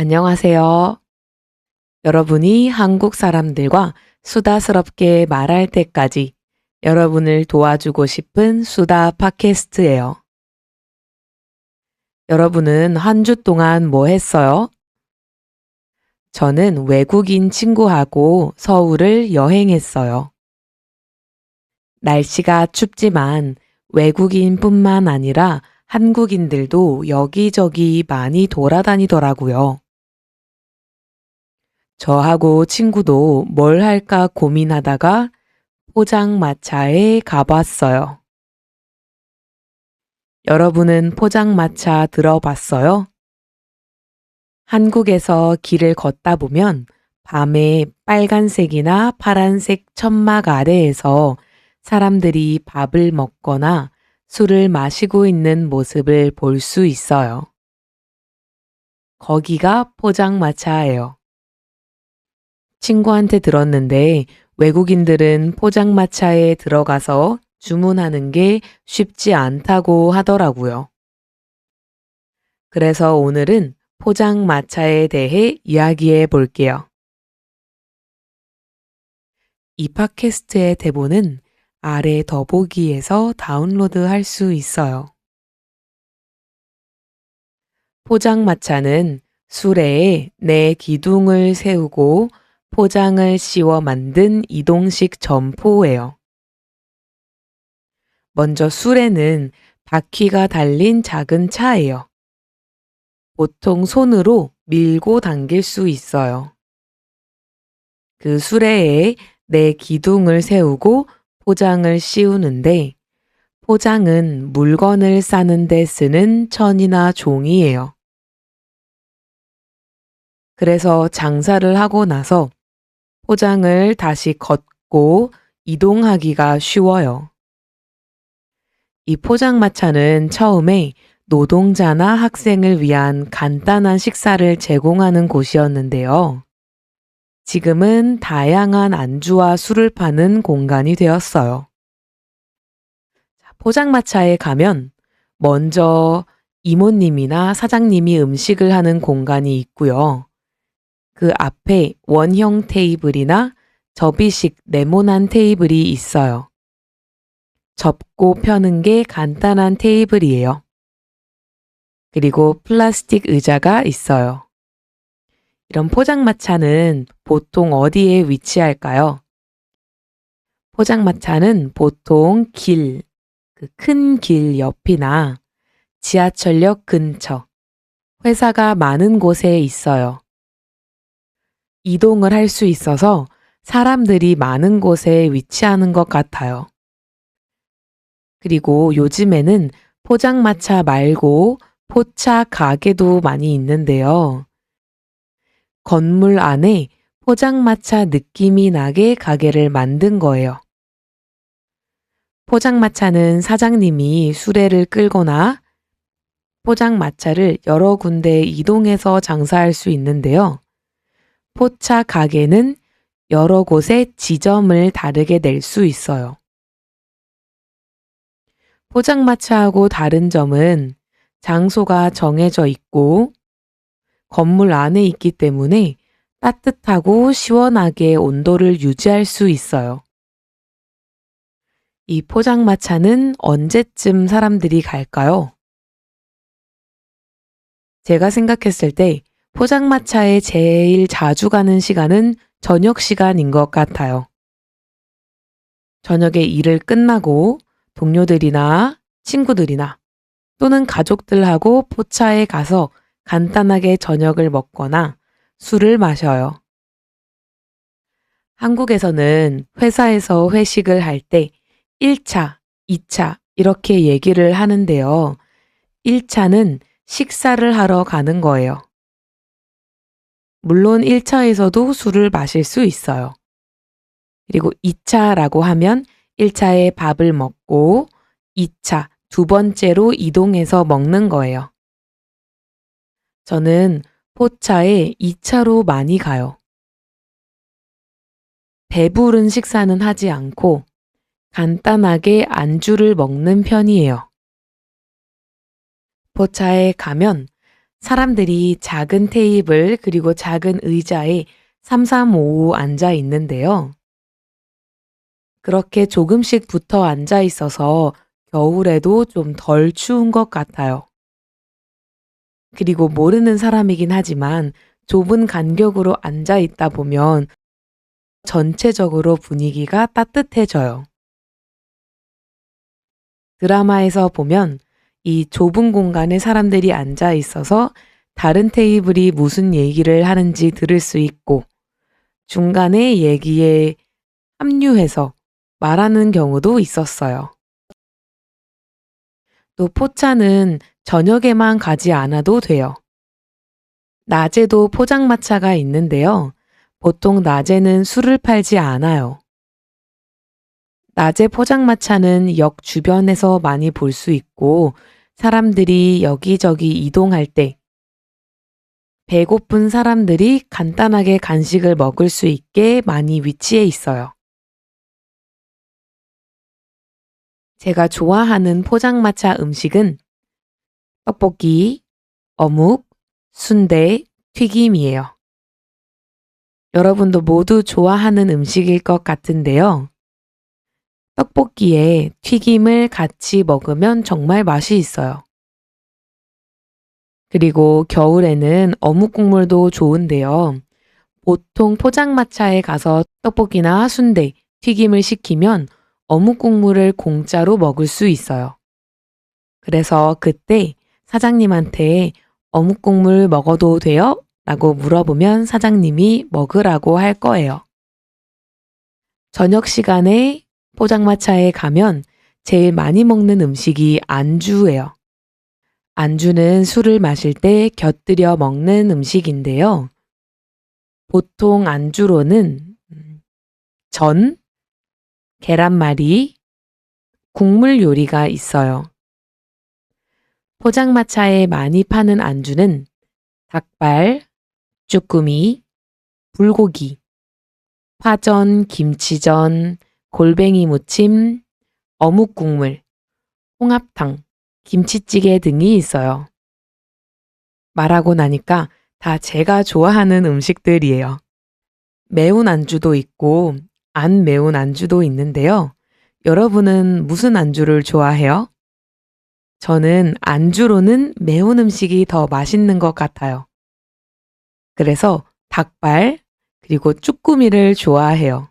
안녕하세요. 여러분이 한국 사람들과 수다스럽게 말할 때까지 여러분을 도와주고 싶은 수다 팟캐스트예요. 여러분은 한 주 동안 뭐 했어요? 저는 외국인 친구하고 서울을 여행했어요. 날씨가 춥지만 외국인뿐만 아니라 한국인들도 여기저기 많이 돌아다니더라고요. 저하고 친구도 뭘 할까 고민하다가 포장마차에 가봤어요. 여러분은 포장마차 들어봤어요? 한국에서 길을 걷다 보면 밤에 빨간색이나 파란색 천막 아래에서 사람들이 밥을 먹거나 술을 마시고 있는 모습을 볼 수 있어요. 거기가 포장마차예요. 친구한테 들었는데 외국인들은 포장마차에 들어가서 주문하는 게 쉽지 않다고 하더라고요. 그래서 오늘은 포장마차에 대해 이야기해 볼게요. 이 팟캐스트의 대본은 아래 더보기에서 다운로드 할 수 있어요. 포장마차는 수레에 네 기둥을 세우고 포장을 씌워 만든 이동식 점포예요. 먼저 수레는 바퀴가 달린 작은 차예요. 보통 손으로 밀고 당길 수 있어요. 그 수레에 네 기둥을 세우고 포장을 씌우는데 포장은 물건을 싸는 데 쓰는 천이나 종이에요. 그래서 장사를 하고 나서 포장을 다시 걷고 이동하기가 쉬워요. 이 포장마차는 처음에 노동자나 학생을 위한 간단한 식사를 제공하는 곳이었는데요. 지금은 다양한 안주와 술을 파는 공간이 되었어요. 포장마차에 가면 먼저 이모님이나 사장님이 음식을 하는 공간이 있고요. 그 앞에 원형 테이블이나 접이식 네모난 테이블이 있어요. 접고 펴는 게 간단한 테이블이에요. 그리고 플라스틱 의자가 있어요. 이런 포장마차는 보통 어디에 위치할까요? 포장마차는 보통 길, 큰 길 옆이나 지하철역 근처, 회사가 많은 곳에 있어요. 이동을 할 수 있어서 사람들이 많은 곳에 위치하는 것 같아요. 그리고 요즘에는 포장마차 말고 포차 가게도 많이 있는데요. 건물 안에 포장마차 느낌이 나게 가게를 만든 거예요. 포장마차는 사장님이 수레를 끌거나 포장마차를 여러 군데 이동해서 장사할 수 있는데요. 포차 가게는 여러 곳에 지점을 다르게 낼 수 있어요. 포장마차하고 다른 점은 장소가 정해져 있고 건물 안에 있기 때문에 따뜻하고 시원하게 온도를 유지할 수 있어요. 이 포장마차는 언제쯤 사람들이 갈까요? 제가 생각했을 때 포장마차에 제일 자주 가는 시간은 저녁 시간인 것 같아요. 저녁에 일을 끝나고 동료들이나 친구들이나 또는 가족들하고 포차에 가서 간단하게 저녁을 먹거나 술을 마셔요. 한국에서는 회사에서 회식을 할 때 1차, 2차 이렇게 얘기를 하는데요. 1차는 식사를 하러 가는 거예요. 물론 1차에서도 술을 마실 수 있어요. 그리고 2차라고 하면 1차에 밥을 먹고 2차, 두 번째로 이동해서 먹는 거예요. 저는 포차에 2차로 많이 가요. 배부른 식사는 하지 않고 간단하게 안주를 먹는 편이에요. 포차에 가면 사람들이 작은 테이블 그리고 작은 의자에 삼삼오오 앉아 있는데요. 그렇게 조금씩 붙어 앉아 있어서 겨울에도 좀 덜 추운 것 같아요. 그리고 모르는 사람이긴 하지만 좁은 간격으로 앉아 있다 보면 전체적으로 분위기가 따뜻해져요. 드라마에서 보면 이 좁은 공간에 사람들이 앉아 있어서 다른 테이블이 무슨 얘기를 하는지 들을 수 있고 중간에 얘기에 합류해서 말하는 경우도 있었어요. 또 포차는 저녁에만 가지 않아도 돼요. 낮에도 포장마차가 있는데요. 보통 낮에는 술을 팔지 않아요. 낮에 포장마차는 역 주변에서 많이 볼 수 있고 사람들이 여기저기 이동할 때 배고픈 사람들이 간단하게 간식을 먹을 수 있게 많이 위치해 있어요. 제가 좋아하는 포장마차 음식은 떡볶이, 어묵, 순대, 튀김이에요. 여러분도 모두 좋아하는 음식일 것 같은데요. 떡볶이에 튀김을 같이 먹으면 정말 맛이 있어요. 그리고 겨울에는 어묵 국물도 좋은데요. 보통 포장마차에 가서 떡볶이나 순대, 튀김을 시키면 어묵 국물을 공짜로 먹을 수 있어요. 그래서 그때 사장님한테 어묵 국물 먹어도 돼요? 라고 물어보면 사장님이 먹으라고 할 거예요. 저녁 시간에 포장마차에 가면 제일 많이 먹는 음식이 안주예요. 안주는 술을 마실 때 곁들여 먹는 음식인데요. 보통 안주로는 전, 계란말이, 국물 요리가 있어요. 포장마차에 많이 파는 안주는 닭발, 쭈꾸미, 불고기, 파전, 김치전, 골뱅이 무침, 어묵 국물, 홍합탕, 김치찌개 등이 있어요. 말하고 나니까 다 제가 좋아하는 음식들이에요. 매운 안주도 있고 안 매운 안주도 있는데요. 여러분은 무슨 안주를 좋아해요? 저는 안주로는 매운 음식이 더 맛있는 것 같아요. 그래서 닭발 그리고 쭈꾸미를 좋아해요.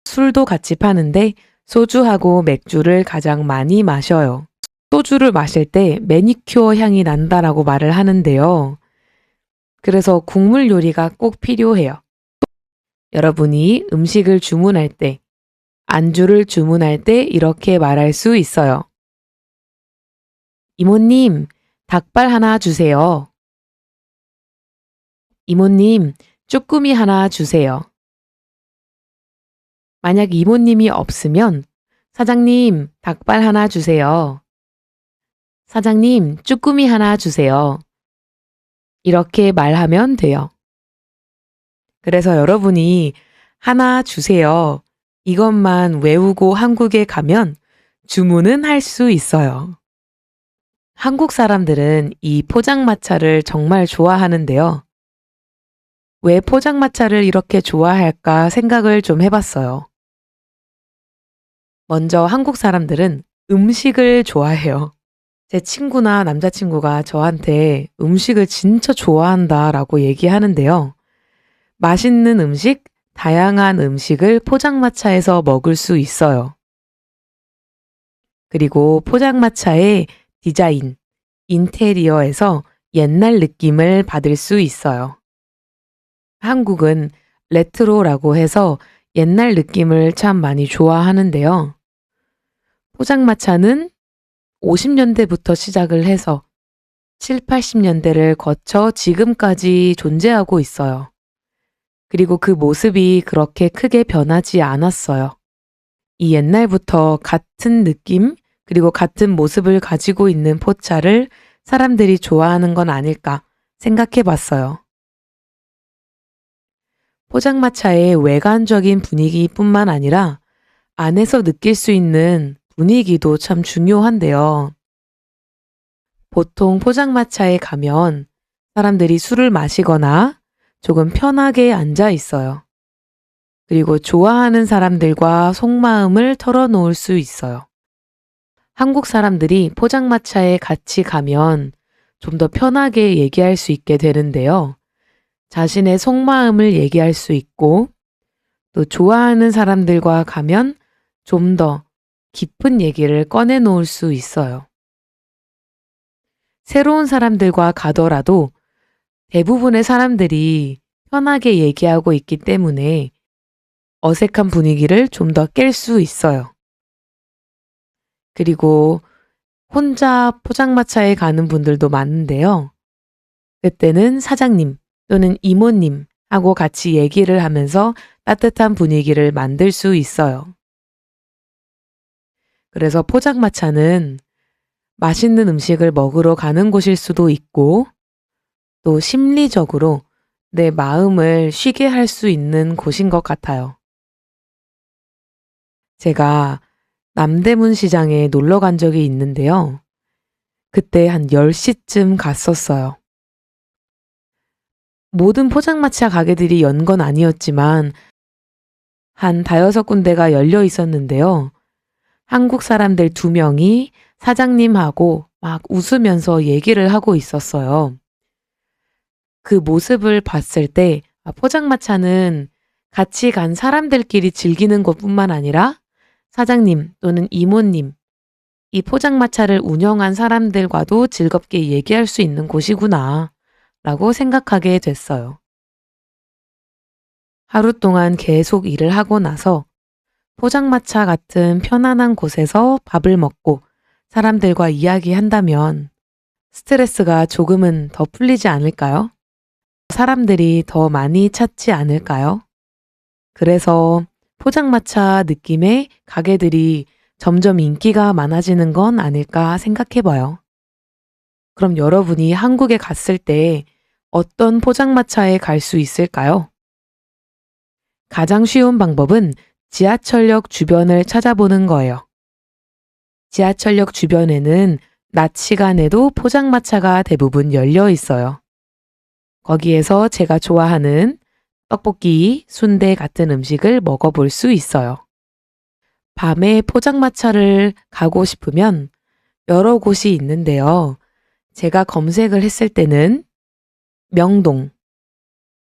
술도 같이 파는데 소주하고 맥주를 가장 많이 마셔요. 소주를 마실 때 매니큐어 향이 난다라고 말을 하는데요. 그래서 국물 요리가 꼭 필요해요. 여러분이 음식을 주문할 때, 안주를 주문할 때 이렇게 말할 수 있어요. 이모님, 닭발 하나 주세요. 이모님, 쭈꾸미 하나 주세요. 만약 이모님이 없으면 사장님, 닭발 하나 주세요. 사장님, 쭈꾸미 하나 주세요. 이렇게 말하면 돼요. 그래서 여러분이 하나 주세요. 이것만 외우고 한국에 가면 주문은 할 수 있어요. 한국 사람들은 이 포장마차를 정말 좋아하는데요. 왜 포장마차를 이렇게 좋아할까 생각을 좀 해봤어요. 먼저 한국 사람들은 음식을 좋아해요. 제 친구나 남자친구가 저한테 음식을 진짜 좋아한다라고 얘기하는데요. 맛있는 음식, 다양한 음식을 포장마차에서 먹을 수 있어요. 그리고 포장마차의 디자인, 인테리어에서 옛날 느낌을 받을 수 있어요. 한국은 레트로라고 해서 옛날 느낌을 참 많이 좋아하는데요. 포장마차는 50년대부터 시작을 해서 7, 80년대를 거쳐 지금까지 존재하고 있어요. 그리고 그 모습이 그렇게 크게 변하지 않았어요. 이 옛날부터 같은 느낌, 그리고 같은 모습을 가지고 있는 포차를 사람들이 좋아하는 건 아닐까 생각해 봤어요. 포장마차의 외관적인 분위기뿐만 아니라 안에서 느낄 수 있는 분위기도 참 중요한데요. 보통 포장마차에 가면 사람들이 술을 마시거나 조금 편하게 앉아 있어요. 그리고 좋아하는 사람들과 속마음을 털어놓을 수 있어요. 한국 사람들이 포장마차에 같이 가면 좀 더 편하게 얘기할 수 있게 되는데요. 자신의 속마음을 얘기할 수 있고 또 좋아하는 사람들과 가면 좀 더 깊은 얘기를 꺼내 놓을 수 있어요. 새로운 사람들과 가더라도 대부분의 사람들이 편하게 얘기하고 있기 때문에 어색한 분위기를 좀 더 깰 수 있어요. 그리고 혼자 포장마차에 가는 분들도 많은데요. 그때는 사장님 또는 이모님 하고 같이 얘기를 하면서 따뜻한 분위기를 만들 수 있어요. 그래서 포장마차는 맛있는 음식을 먹으러 가는 곳일 수도 있고 또 심리적으로 내 마음을 쉬게 할 수 있는 곳인 것 같아요. 제가 남대문 시장에 놀러 간 적이 있는데요. 그때 한 10시쯤 갔었어요. 모든 포장마차 가게들이 연 건 아니었지만 한 5군데가 열려 있었는데요. 한국 사람들 2명이 사장님하고 막 웃으면서 얘기를 하고 있었어요. 그 모습을 봤을 때 포장마차는 같이 간 사람들끼리 즐기는 것뿐만 아니라 사장님 또는 이모님, 이 포장마차를 운영한 사람들과도 즐겁게 얘기할 수 있는 곳이구나 라고 생각하게 됐어요. 하루 동안 계속 일을 하고 나서 포장마차 같은 편안한 곳에서 밥을 먹고 사람들과 이야기한다면 스트레스가 조금은 더 풀리지 않을까요? 사람들이 더 많이 찾지 않을까요? 그래서 포장마차 느낌의 가게들이 점점 인기가 많아지는 건 아닐까 생각해 봐요. 그럼 여러분이 한국에 갔을 때 어떤 포장마차에 갈 수 있을까요? 가장 쉬운 방법은 지하철역 주변을 찾아보는 거예요. 지하철역 주변에는 낮 시간에도 포장마차가 대부분 열려 있어요. 거기에서 제가 좋아하는 떡볶이, 순대 같은 음식을 먹어볼 수 있어요. 밤에 포장마차를 가고 싶으면 여러 곳이 있는데요. 제가 검색을 했을 때는 명동,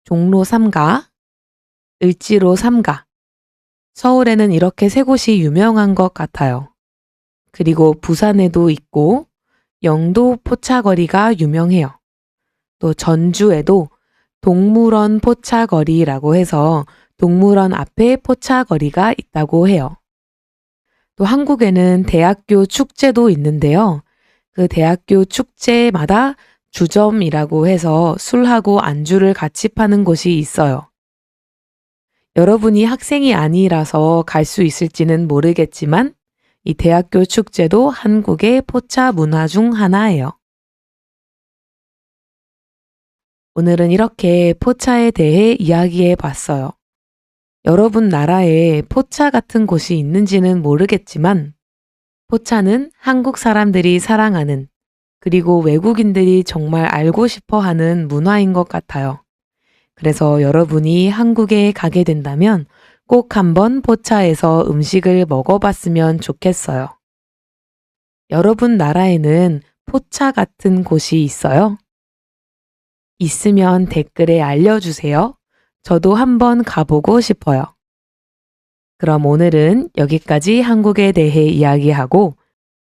종로 3가, 을지로 3가, 서울에는 이렇게 3곳이 유명한 것 같아요. 그리고 부산에도 있고 영도 포차거리가 유명해요. 또 전주에도 동물원 포차거리라고 해서 동물원 앞에 포차거리가 있다고 해요. 또 한국에는 대학교 축제도 있는데요. 그 대학교 축제마다 주점이라고 해서 술하고 안주를 같이 파는 곳이 있어요. 여러분이 학생이 아니라서 갈 수 있을지는 모르겠지만 이 대학교 축제도 한국의 포차 문화 중 하나예요. 오늘은 이렇게 포차에 대해 이야기해 봤어요. 여러분 나라에 포차 같은 곳이 있는지는 모르겠지만 포차는 한국 사람들이 사랑하는 그리고 외국인들이 정말 알고 싶어 하는 문화인 것 같아요. 그래서 여러분이 한국에 가게 된다면 꼭 한번 포차에서 음식을 먹어봤으면 좋겠어요. 여러분 나라에는 포차 같은 곳이 있어요? 있으면 댓글에 알려주세요. 저도 한번 가보고 싶어요. 그럼 오늘은 여기까지 한국에 대해 이야기하고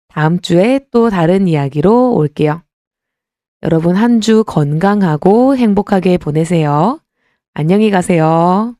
다음 주에 또 다른 이야기로 올게요. 여러분 한 주 건강하고 행복하게 보내세요. 안녕히 가세요.